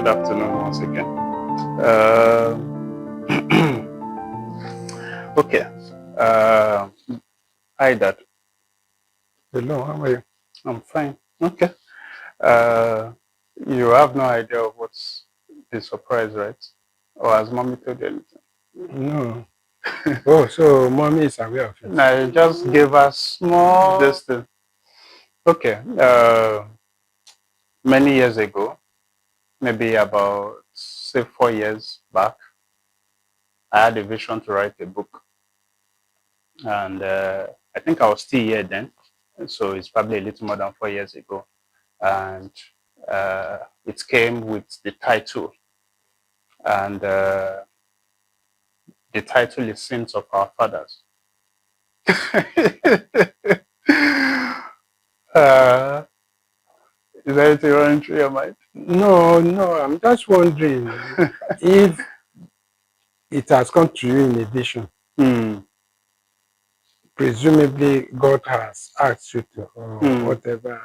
Good afternoon once again. Uh, okay. Hi, Dad. Hello, how are you? I'm fine. Okay. Uh, you have no idea of what's the surprise, right? Or has mommy told you anything? No. Oh, so mommy is aware of it. No, you just gave us small this thing. Okay. Many years ago, maybe about say 4 years back, I had a vision to write a book, and I think I was still here then, so it's probably a little more than 4 years ago, and it came with the title, and the title is Sins of Our Fathers. uh, is there anything running through your mind? No, I'm just wondering if it has come to you in a vision. Presumably, God has asked you to, or whatever,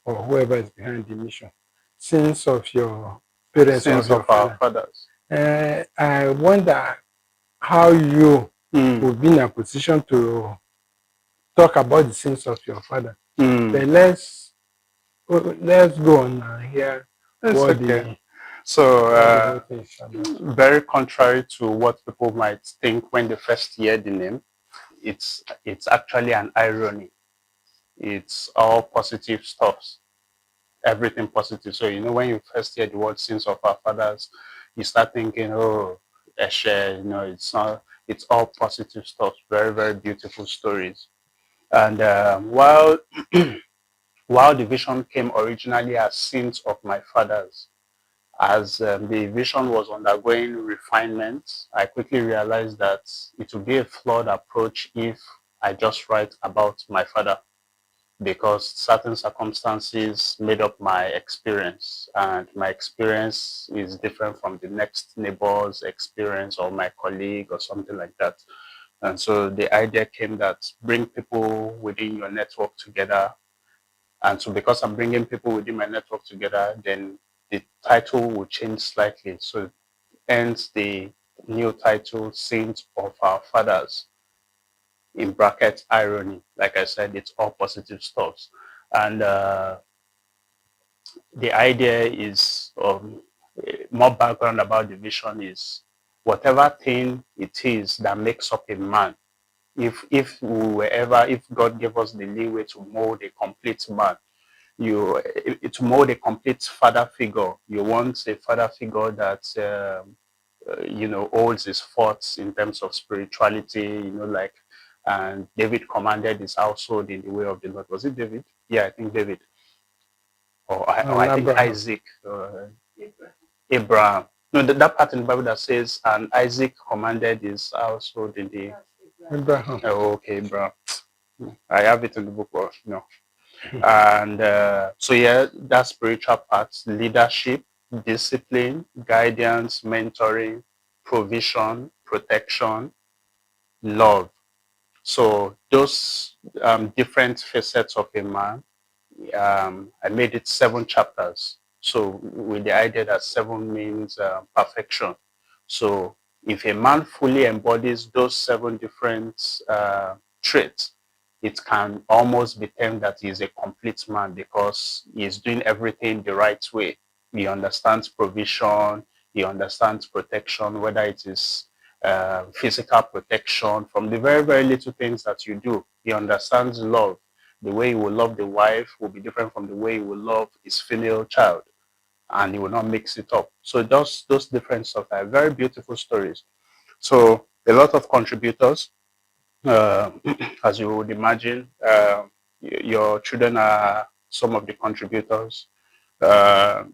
or whoever is behind the mission, sins of your parents or Sins of your of our father. fathers. I wonder how you would be in a position to talk about the sins of your father. But let's go on and hear It's what okay. the So, whole thing is about. very contrary to what people might think when they first hear the name, it's actually an irony. It's all positive stuffs, everything positive. So when you first hear the word sins of our fathers, you start thinking, oh, Eshe, it's not. It's all positive stuff. Very, very beautiful stories. And while while the vision came originally as sins of my fathers, as the vision was undergoing refinement, I quickly realized that it would be a flawed approach if I just write about my father, because certain circumstances made up my experience, and my experience is different from the next neighbor's experience or my colleague or something like that. And so the idea came that bring people within your network together. And so because I'm bringing people within my network together, then the title will change slightly. So hence the new title, Saints of Our Fathers, in brackets, irony. Like I said, it's all positive stuff. And the idea is, more background about the vision is, whatever thing it is that makes up a man, if God gave us the leeway to mold a complete man, to mold a complete father figure, you want a father figure that holds his forts in terms of spirituality, like, and David commanded his household in the way of the Lord. Was it David? Yeah, I think David. Or I think Abraham. Isaac, Abraham. No, that part in the Bible that says, and Isaac commanded his household in the. Abraham. Oh, okay, Abraham. I have it in the book, or no. And so, yeah, that spiritual part, leadership, discipline, guidance, mentoring, provision, protection, love. So those different facets of a man, I made it 7 chapters. So with the idea that 7 means perfection. So if a man fully embodies those 7 different traits, it can almost be termed that he is a complete man, because he is doing everything the right way. He understands provision, he understands protection, whether it is physical protection from the very, very little things that you do. He understands love. The way he will love the wife will be different from the way he will love his female child, and he will not mix it up. So those different stuff are very beautiful stories. So a lot of contributors, uh, as you would imagine, your children are some of the contributors, uh,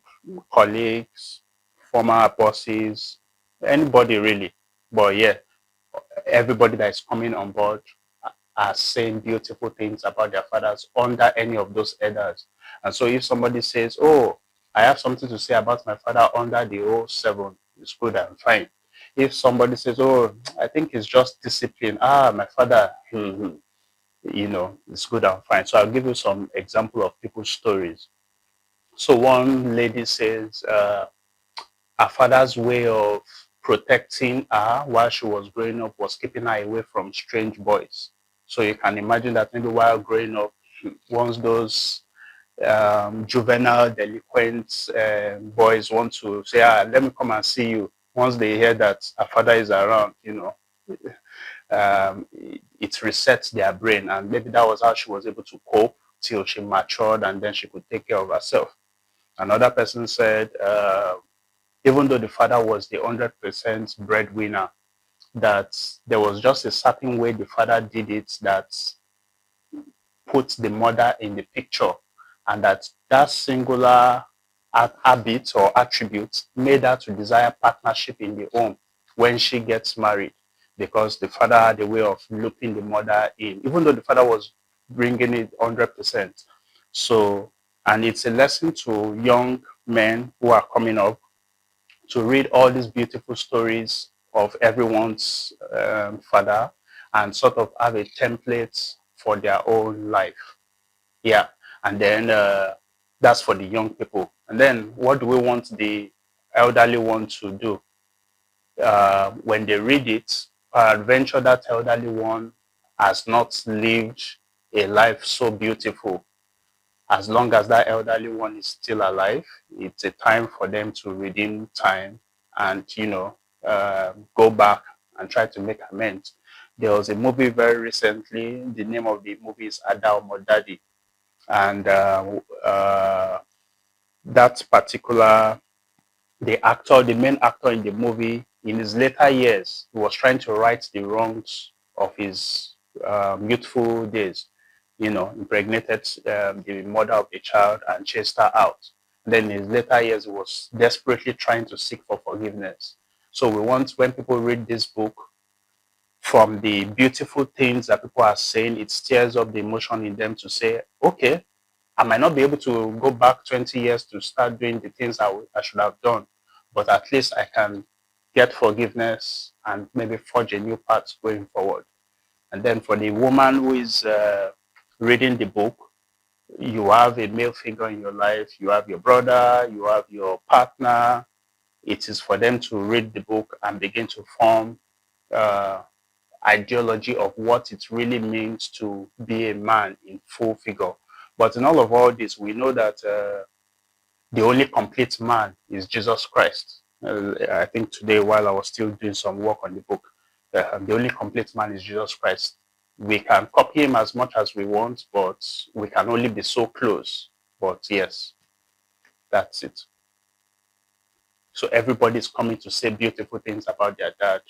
colleagues, former bosses, anybody really. But yeah, everybody that is coming on board are saying beautiful things about their fathers under any of those headers. And so if somebody says, oh, I have something to say about my father under the 07, it's good and fine. If somebody says, oh, I think it's just discipline, my father, it's good and fine. So I'll give you some example of people's stories. So one lady says her father's way of protecting her while she was growing up was keeping her away from strange boys. So you can imagine that maybe while growing up, once those juvenile delinquent boys want to say, let me come and see you. Once they hear that a father is around, it resets their brain. And maybe that was how she was able to cope till she matured and then she could take care of herself. Another person said, even though the father was the 100% breadwinner, that there was just a certain way the father did it that put the mother in the picture, and that singular habit or attribute made her to desire partnership in the home when she gets married, because the father had a way of looping the mother in, even though the father was bringing it 100%. So, and it's a lesson to young men who are coming up to read all these beautiful stories of everyone's father and sort of have a template for their own life. Yeah. And then that's for the young people. And then what do we want the elderly one to do? When they read it, peradventure that elderly one has not lived a life so beautiful. As long as that elderly one is still alive, it's a time for them to redeem time and, go back and try to make amends. There was a movie very recently. The name of the movie is Ada Omodadi. And that particular, the main actor in the movie, in his later years, he was trying to right the wrongs of his youthful days. Impregnated the mother of the child and chased her out. Then in his later years, he was desperately trying to seek for forgiveness. So we want, when people read this book, from the beautiful things that people are saying, it stirs up the emotion in them to say, okay, I might not be able to go back 20 years to start doing the things I should have done, but at least I can get forgiveness and maybe forge a new path going forward. And then for the woman who is reading the book, you have a male figure in your life, you have your brother, you have your partner. It is for them to read the book and begin to form ideology of what it really means to be a man in full figure. But in all this, we know that the only complete man is Jesus Christ. I think today, while I was still doing some work on the book, the only complete man is Jesus Christ. We can copy him as much as we want, but we can only be so close. But yes, that's it. So everybody's coming to say beautiful things about their dad.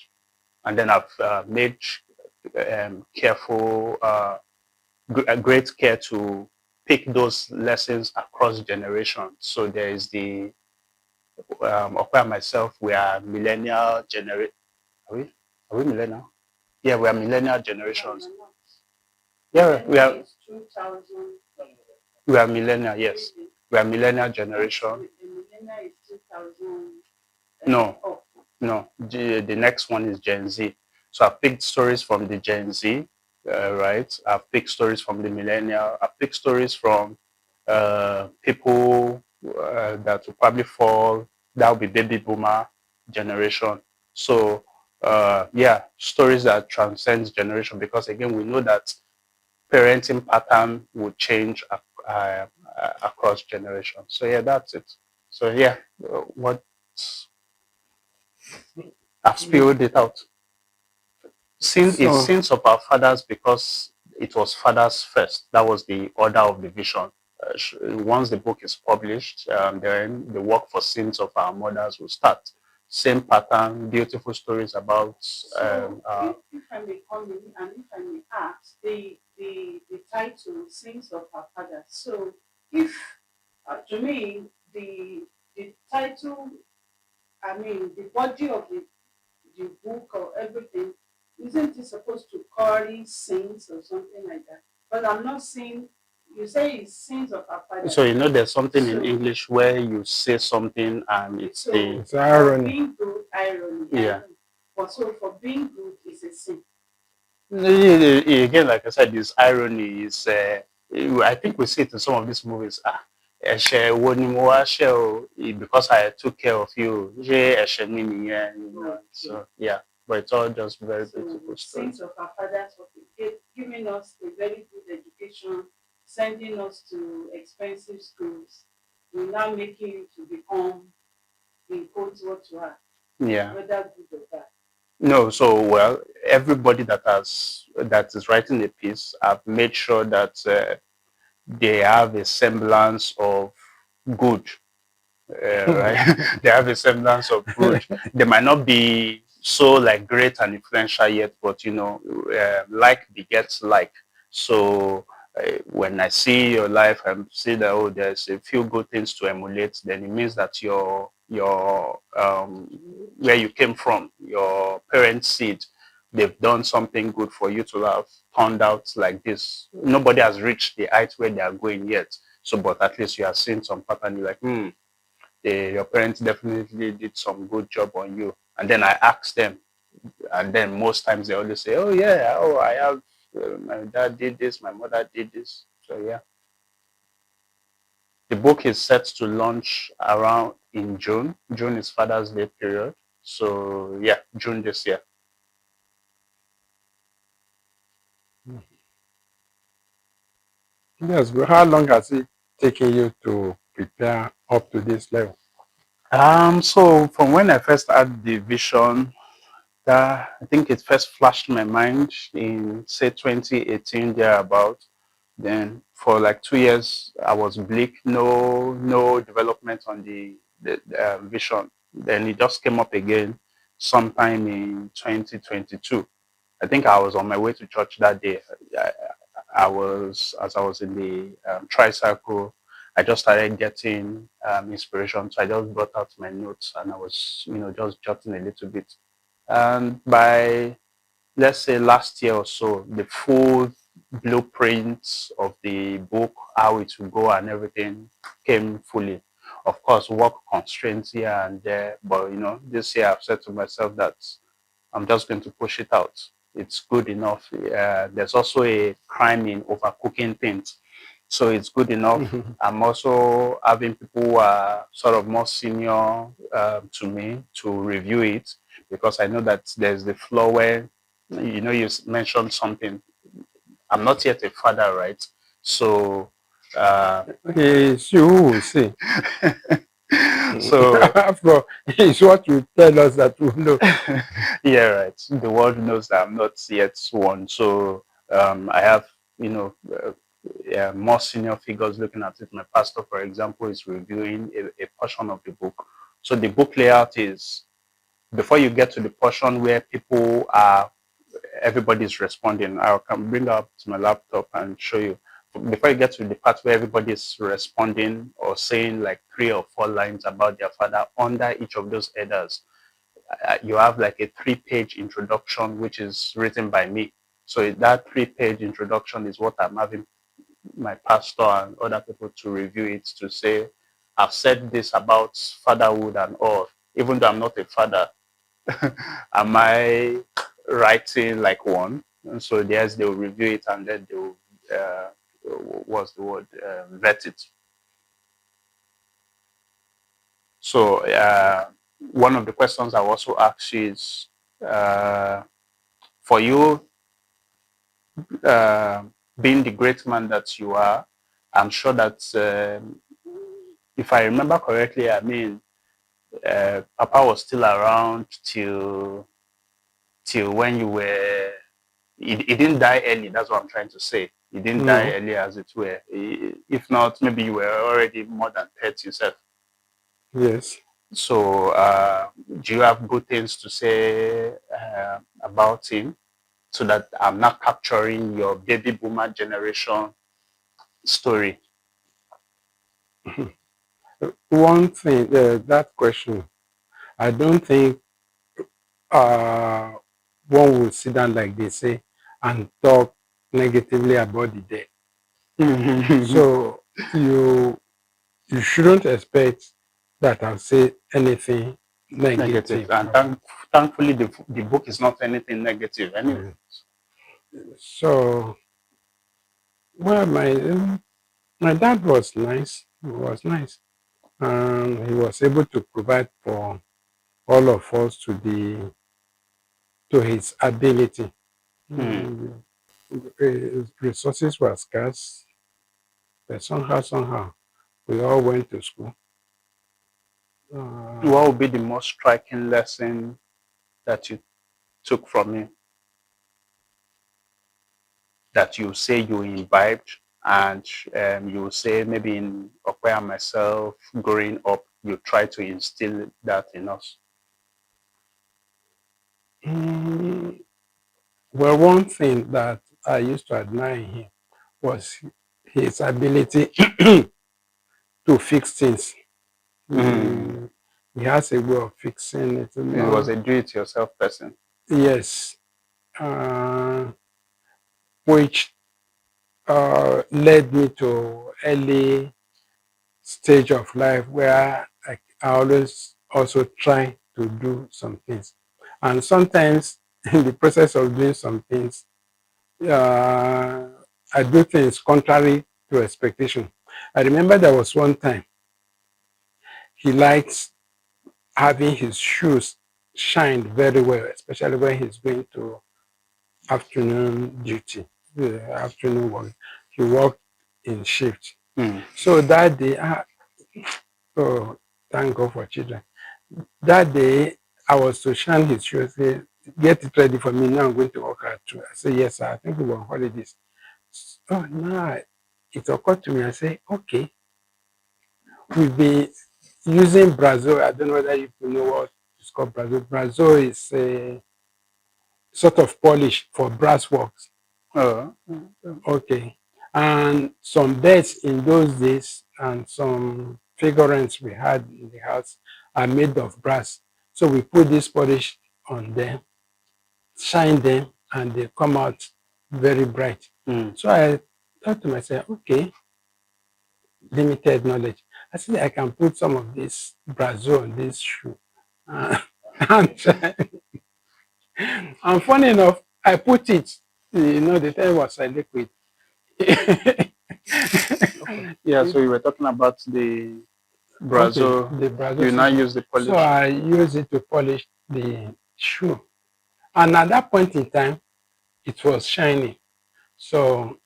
And then I've made great care to pick those lessons across generations. So there is the Okwa and myself, we are millennial generation. Are we millennial? Yeah, we are millennial generations. Yeah, we are millennial, yes. We are millennial generation. No, the next one is Gen Z. So I picked stories from the Gen Z, right? I've picked stories from the millennial. I've picked stories from people that will probably fall, that will be baby boomer generation. So stories that transcends generation, because again, we know that parenting pattern will change across generations. So yeah, that's it. So yeah, what I've spilled it out. It's sins of our fathers because it was fathers first. That was the order of the vision. Once the book is published, then the work for sins of our mothers will start. Same pattern, beautiful stories about. If I may come in and if I may ask, the title Sins of Our Fathers. So, if to me the title, I mean the body of the book or everything, isn't it supposed to carry sins or something like that? But I'm not seeing. You say it's sins of our fathers. So there's something in English where you say something and it's it's irony. Being good, irony. Yeah. But so for being good is a sin. Again, like I said, this irony is. I think we see it in some of these movies. ẹ̀ṣẹ̀ wo ni mo wá ṣẹ̀ o because I took care of you. Ṣé ẹ̀ṣẹ̀ mi nìyẹn? You know? So yeah, but it's all just very beautiful story. Sins of our fathers for giving us a very good education, sending us to expensive schools, will now making you to become in quotes what you are, Yeah. whether good or bad. No, so well, everybody that is writing a piece, I've made sure that they have a semblance of good, right? They have a semblance of good. They might not be so like great and influential yet, but you know, like begets like. So when I see your life and see that there's a few good things to emulate, then it means that your where you came from, your parents' seed, they've done something good for you to have turned out like this. Nobody has reached the height where they are going yet. So, but at least you have seen some pattern. You're like, your parents definitely did some good job on you. And then I ask them, and then most times they always say, oh yeah, I have, my dad did this, my mother did this. So yeah. The book is set to launch around in June. June is Father's Day period. So yeah, June this year. Yes, but how long has it taken you to prepare up to this level? So from when I first had the vision, I think it first flashed my mind in say 2018 thereabout. Then for like 2 years, I was bleak, no development on the vision. Then it just came up again sometime in 2022. I think I was on my way to church that day. I was, as I was in the tricycle, I just started getting inspiration. So I just brought out my notes and I was, just jotting a little bit. And by, let's say, last year or so, the full blueprints of the book, how it will go and everything came fully. Of course, work constraints here and there, but this year I've said to myself that I'm just going to push it out. It's good enough. There's also a crime in overcooking things. So it's good enough. I'm also having people who are sort of more senior to me to review it, because I know that there's the flaw where, you mentioned something. I'm not yet a father, right? So It's you who will see. so It's what you tell us that we know. yeah, right. The world knows that I'm not yet one. So I have, more senior figures looking at it. My pastor, for example, is reviewing a portion of the book. So the book layout is, before you get to the portion where everybody's responding, I can bring up to my laptop and show you. Before you get to the part where everybody's responding or saying like 3 or 4 lines about their father, under each of those headers, you have like a 3-page introduction, which is written by me. So that 3-page introduction is what I'm having my pastor and other people to review it, to say, I've said this about fatherhood and all, even though I'm not a father. Am I writing like one? And so yes, they'll review it and then they'll what's the word, vet it. So one of the questions I also ask is, for you being the great man that you are, I'm sure that if I remember correctly, Papa was still around till when you were. He didn't die early. That's what I'm trying to say. He didn't die early, as it were. If not, maybe you were already more than 30 yourself. Yes. So, do you have good things to say about him, so that I'm not capturing your baby boomer generation story? One thing, that question, I don't think one will sit down like they say and talk negatively about the dead. So you shouldn't expect that I'll say anything negative. And thankfully, the book is not anything negative anyway. So, well, my dad was nice. It was nice. And he was able to provide for all of us to his ability. Hmm. Resources were scarce, but somehow, we all went to school. What would be the most striking lesson that you took from him, that you say you imbibed, and you say maybe in Okwe and myself growing up, you try to instill that in us? Well, one thing that I used to admire in him was his ability to fix things. Mm. He has a way of fixing it. He was a do-it-yourself person. Yes, which led me to early stage of life where I always also try to do some things. And sometimes in the process of doing some things, I do things contrary to expectation. I remember there was one time he likes having his shoes shined very well, especially when he's going to afternoon duty, the afternoon work. He worked in shift. Mm. So that day, oh, thank God for children. That day, I was to shine his shoes, say, get it ready for me. Now I'm going to work at 2. I said, yes, sir. I think we were on holidays. Oh, now it occurred to me. I say, okay, we've been using Brazil. I don't know whether you know what it's called Brazil. Brazil is a sort of polish for brass works. Oh. Okay. And some beds in those days and some figurines we had in the house are made of brass. So we put this polish on them, shine them, and they come out very bright. Mm. So I thought to myself, okay, limited knowledge. I said I can put some of this Brazil on this shoe. And try. And funny enough, I put it, the time was a liquid. Yeah, so you were talking about the Brazil. Okay, the Brazil. You now use the polish. So I use it to polish the shoe. And at that point in time, it was shiny. So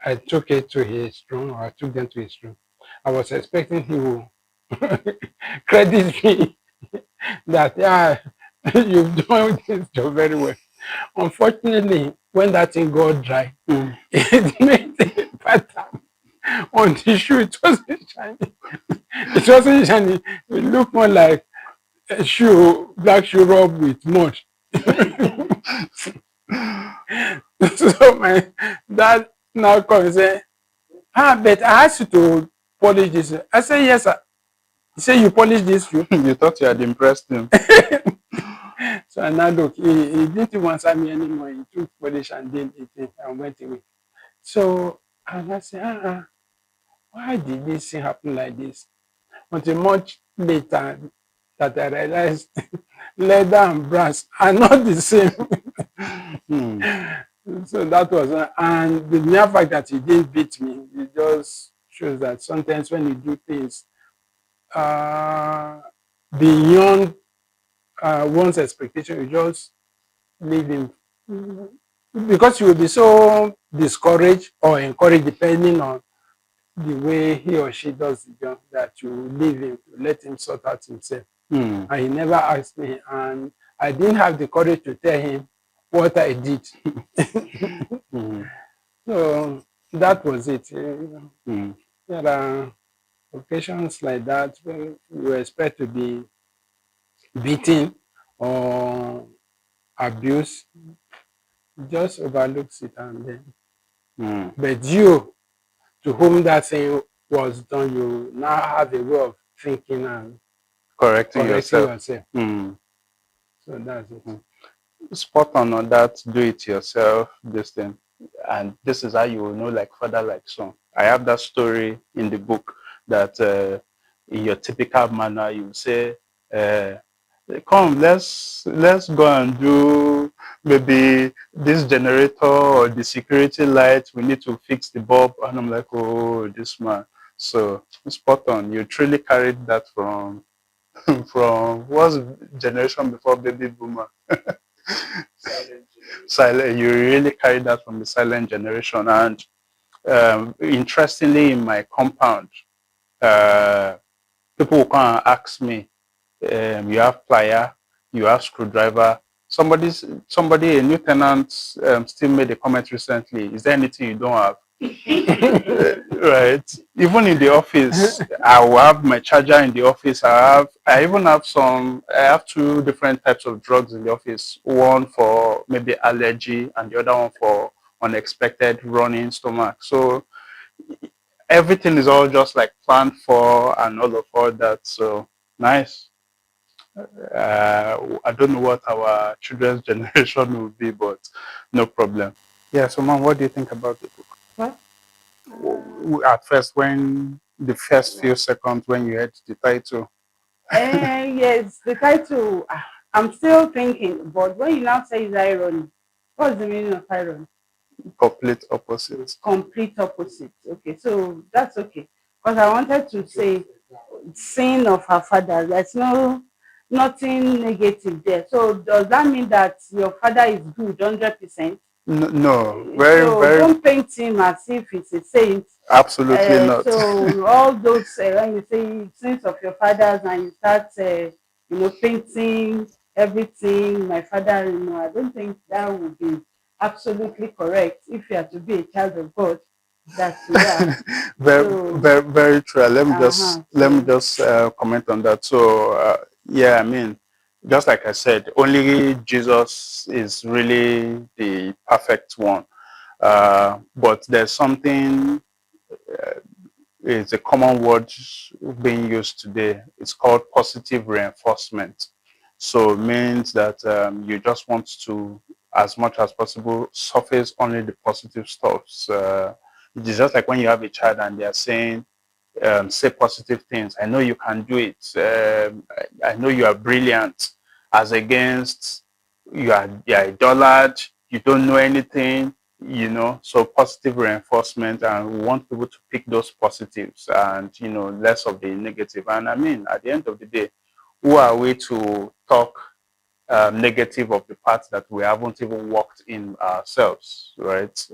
I took it to his room, or I took them to his room. I was expecting he will credit me that, yeah, you've done this job very well. Unfortunately, when that thing got dry, it made a pattern on the shoe. It wasn't shiny. It wasn't shiny. It looked more like a shoe, black shoe rubbed with mud. So my dad now comes and say, but I asked you to polish this. I said, yes, sir. He said, you polish this shoe? You thought you had impressed him. So I now look, he didn't even answer me anymore. He took polish and did it and went away. So and I said, why did this thing happen like this? Until much later that I realized leather and brass are not the same. So that was, and the mere fact that he didn't beat me, it just shows that sometimes when you do things beyond one's expectation, you just leave him. Because you will be so discouraged or encouraged depending on the way he or she does the job that you leave him, let him sort out himself. And he never asked me, and I didn't have the courage to tell him what I did. So that was it. There are occasions like that when you expect to be beaten or abused, just overlooks it and then. But you, to whom that thing was done, you now have a way of thinking and correcting yourself. So that's it. Spot on that, do it yourself, this thing. And this is how you will know, like father, like son. I have that story in the book that in your typical manner, you say, come, let's go and do maybe this generator or the security light. We need to fix the bulb. And I'm like, oh, this man. So spot on. You truly carried that from from what's generation before baby boomer. Silent. You really carried that from the silent generation. And interestingly, in my compound, people will come and ask me, you have plier, you have screwdriver. Somebody, a new tenant, still made a comment recently. Is there anything you don't have? Right. Even in the office, I will have my charger in the office. I even have I have two different types of drugs in the office. One for maybe allergy and the other one for unexpected running stomach. So everything is all just like planned for and all that. So nice. I don't know what our children's generation will be, but no problem. Yeah, so mom, what do you think about the book? What? At first, when the first few seconds when you heard the title, Yes, the title, I'm still thinking, but when you now say it's irony, what's the meaning of irony? complete opposites. Complete opposite. Okay, so that's okay. Because I wanted to say sin of her father. There's nothing negative there. So does that mean that your father is good 100%? No, very, So very, don't paint him as if he's a saint. absolutely not. So all those when you say sins of your fathers and you start painting everything my father, I don't think that would be absolutely correct if you are to be a child of God. That's very, so, very, very true. Let me so just comment on that. So yeah, I mean, just like I said, only Jesus is really the perfect one. But there's something, it's a common word being used today. It's called positive reinforcement. So it means that you just want to, as much as possible, surface only the positive stuffs. It's just like when you have a child and they are saying, say positive things. I know you can do it. I know you are brilliant. As against you are a dullard. You don't know anything. So positive reinforcement, and we want people to pick those positives and less of the negative. And I mean, at the end of the day, who are we to talk negative of the parts that we haven't even worked in ourselves, right?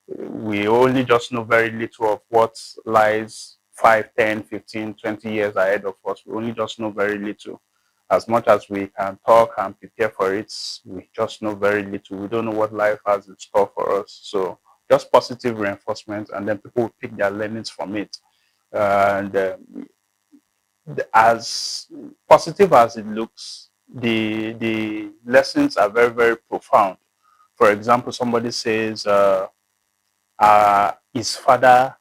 We only just know very little of what lies 5, 10, 15, 20 years ahead of us. We only just know very little. As much as we can talk and prepare for it, we just know very little. We don't know what life has in store for us. So just positive reinforcement, and then people will pick their learnings from it. And as positive as it looks, the lessons are very, very profound. For example, somebody says his father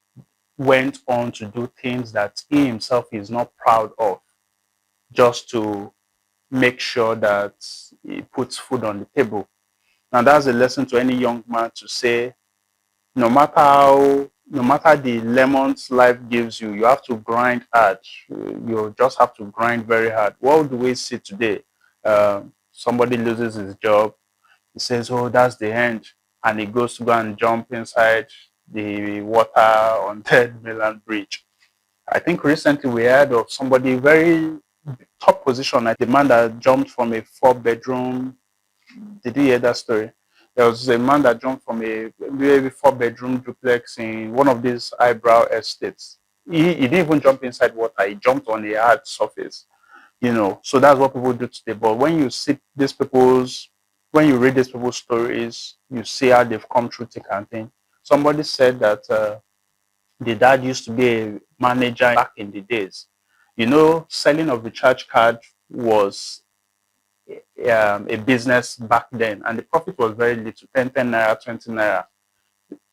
went on to do things that he himself is not proud of, just to make sure that he puts food on the table. Now that's a lesson to any young man to say, no matter the lemons life gives you, you have to grind hard. You just have to grind very hard. What do we see today? Somebody loses his job. He says, "Oh, that's the end," and he goes to go and jump inside the water on Third Mainland Bridge. I think recently we heard of somebody very top position, like the man that jumped from a 4-bedroom. Did you hear that story? There was a man that jumped from a maybe 4-bedroom duplex in one of these eyebrow estates. He didn't even jump inside water. He jumped on a hard surface. So that's what people do today. But when you when you read these people's stories, you see how they've come through thick and thin. Somebody said that the dad used to be a manager back in the days. Selling of recharge card was a business back then, and the profit was very little, 10 naira, 20 naira.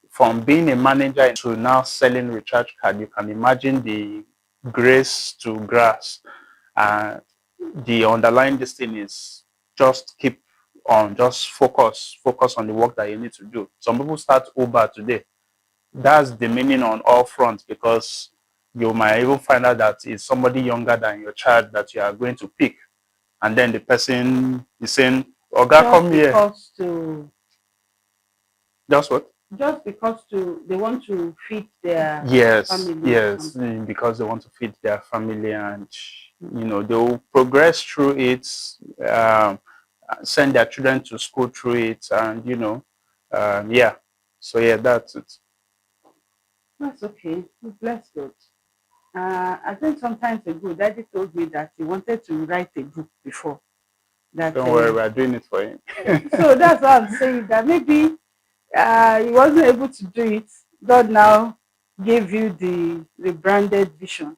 From being a manager to now selling recharge card, you can imagine the grace to grass. And the underlying this thing is just keep on, just focus on the work that you need to do. Some people start Uber today. That's the meaning on all fronts, because you might even find out that it's somebody younger than your child that you are going to pick, and then the person is saying, "Oga, come here." to Just what? just because they want to feed their Yes, family or yes, something. because they want to feed their family, and they'll progress through it, um, send their children to school through it, and yeah. So yeah, that's it. That's okay. Bless God. I think sometimes ago, Daddy told me that he wanted to write a book before. That Don't worry, we're doing it for him. so that's why I'm saying that maybe he wasn't able to do it. God now gave you the rebranded vision.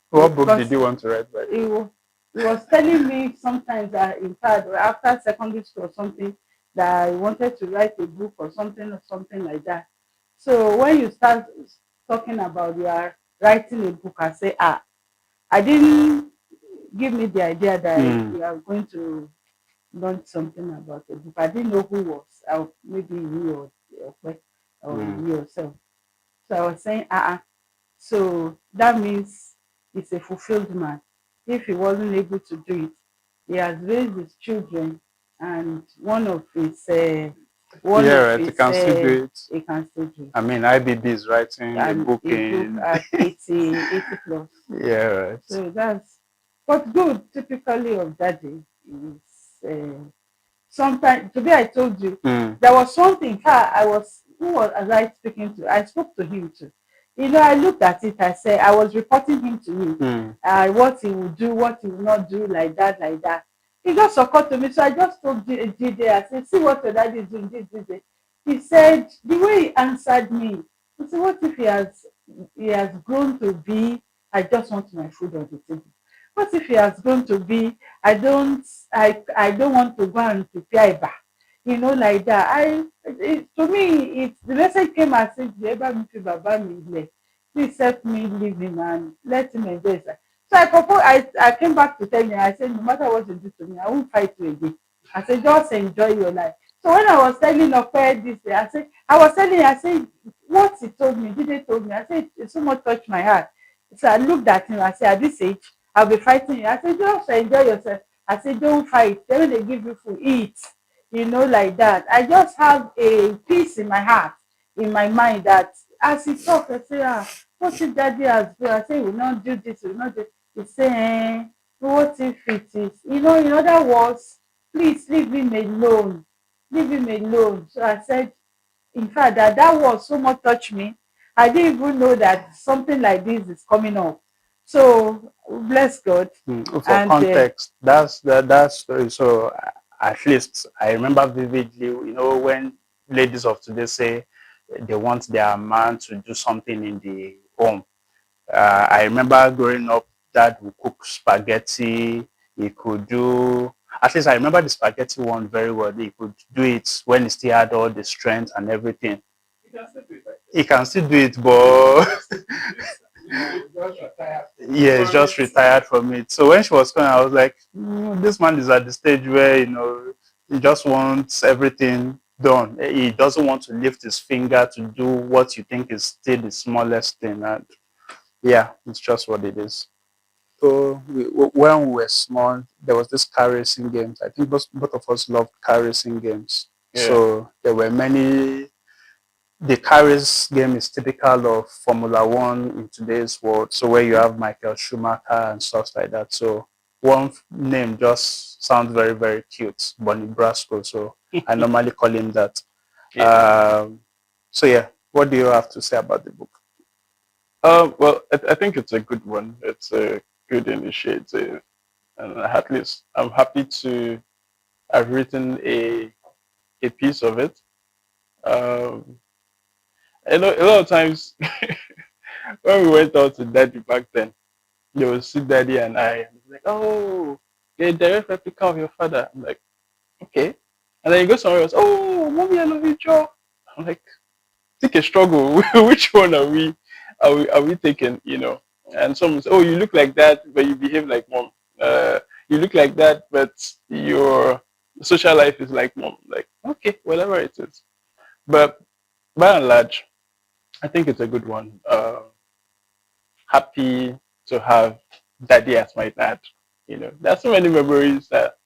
What book did Because you want to write, by the way? he was telling me sometimes that in fact after secondary school or something that he wanted to write a book or something like that. So when you start talking about you are writing a book, I say, I didn't give me the idea that you are going to learn something about a book. I didn't know who was, maybe you or you yourself. So I was saying, so that means he's a fulfilled man. If he wasn't able to do it, he has raised his children, and Yeah, right. You can still do it. he can still do it. I mean, IBB is writing a And book a book in. at 80 plus. Yeah, right. So that's what's good typically of daddy is sometimes today I told you there was something who was I speaking to? I spoke to him too. I looked at it, I said I was reporting him to me. What he would do, what he would not do, like that, like that. He just occurred to me. So I just told Jide, I said, see what your daddy is doing, this. He said, the way he answered me, he said, what if he has grown to be, I just want my food on the table. What if he has grown to be, I don't want to go and prepare eba, like that. To me, the message came as if the eba mi fi baba mi le, please help me leave him and let him enjoy his life. So I came back to tell him, I said, no matter what you do to me, I won't fight you again. I said, just enjoy your life. So when I was telling Ope this, I said, what he told me, Jide told me, I said, it so much touched my heart. So I looked at him, I said, at this age, I'll be fighting you. I said, just enjoy yourself. I said, don't fight. Then when they give you food, eat. Like that. I just have a peace in my heart, in my mind that as he talks, I say, what if daddy has done? I say, we'll not do this, we'll not do this. He say, what if it is? In other words, please leave him alone. Leave him alone. So I said, in fact, that word so much touched me. I didn't even know that something like this is coming up. So bless God. For context, that's so. At least I remember vividly. When ladies of today say they want their man to do something in the home. I remember growing up, dad would cook spaghetti. He could do. At least I remember the spaghetti one very well. He could do it when he still had all the strength and everything. He can still do it, but yeah, he's just retired from it. So when she was coming, I was like, this man is at the stage where he just wants everything done. He doesn't want to lift his finger to do what you think is still the smallest thing. And yeah, it's just what it is. So when we were small, there was this car racing games. I think both of us loved car racing games. Yeah. So there were many. The car race game is typical of Formula One in today's world. So where you have Michael Schumacher and stuff like that. So one name just sounds very, very cute, Bonnie Brasco. So I normally call him that. Yeah. So yeah, what do you have to say about the book? Well, I think it's a good one. It's a good initiative, and at least I'm happy to have written a piece of it. I know a lot of times when we went out to daddy back then, they would see daddy and I like, oh, you're a direct replica of your father. I'm like, okay. And then you go somewhere else, oh, mommy, I love you, Joe. I'm like, take a struggle. Which one are we taking, And someone says, oh, you look like that, but you behave like mom. You look like that, but your social life is like mom. Like, okay, whatever it is. But by and large, I think it's a good one. Happy to have daddy as my dad. There's so many memories that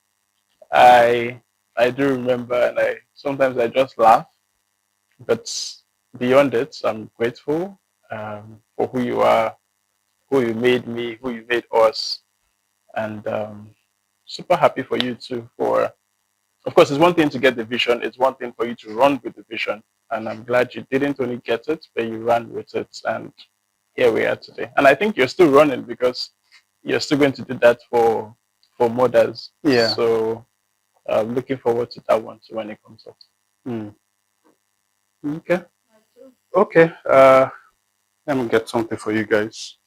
I do remember, and sometimes I just laugh. But beyond it, I'm grateful for who you are, who you made me, who you made us, and super happy for you too. For of course, it's one thing to get the vision; it's one thing for you to run with the vision. And I'm glad you didn't only get it, but you ran with it, and here we are today. And I think you're still running because you're still going to do that for mothers. Yeah. So I'm looking forward to that one too when it comes up. Okay. Okay. Let me get something for you guys.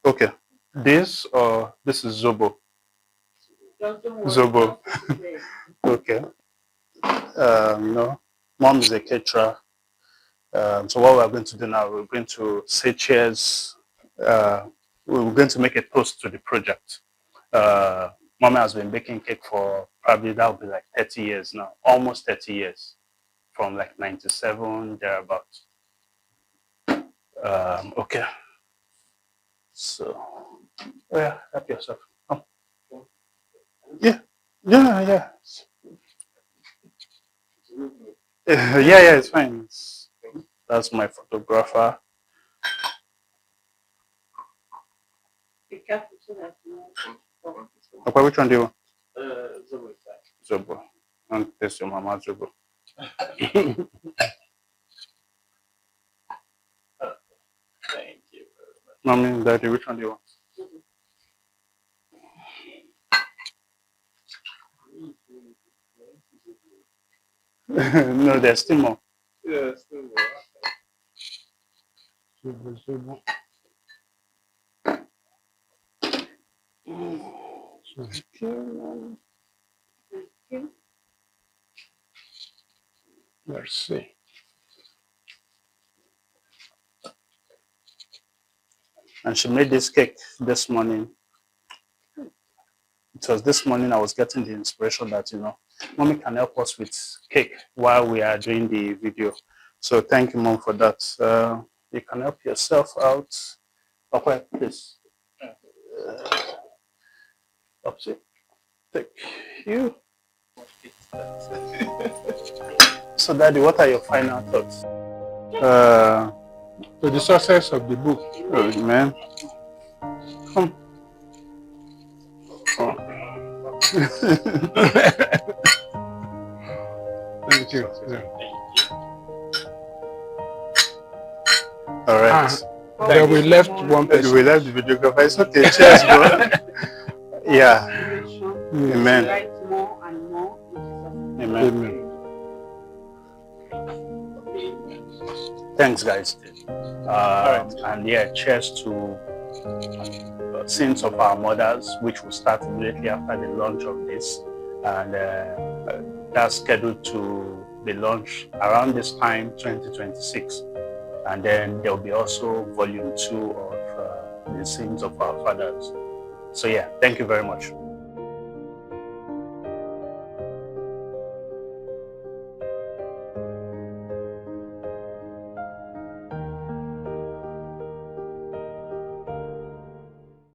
Okay. This is Zobo. Zobo. Okay. No, mom is a caterer. So what we're going to do now, we're going to say cheers. We're going to make a toast to the project. Mom has been baking cake for probably that will be like 30 years now, almost 30 years, from like 97 thereabouts. Okay. So, yeah, help yourself. Come. Yeah. Yeah. Yeah, it's fine. That's my photographer. Be careful so that you won't. Okay, which one do you want? Zobo. And taste your mama Zobo. Thank you. Mommy, daddy, which one do you want? No, there's still more. Yeah, still Zobo. Merci. And she made this cake this morning. It was this morning I was getting the inspiration that, Mommy can help us with cake while we are doing the video. So thank you, Mom, for that. You can help yourself out. Okay, please. Upsy. Thank you. So, Daddy, what are your final thoughts? To the success of the book. Oh, man. Come. Oh. Thank you. All right. Then we left one person. We left the videographer. It's okay. Cheers, bro. Yeah. Amen. Write more and more. Amen. Thanks, guys. And yeah, cheers to Sins of Our Mothers, which will start immediately after the launch of this. And that's scheduled to be launched around this time, 2026. And then there will be also volume 2 of the Sins of Our Fathers. So yeah, thank you very much.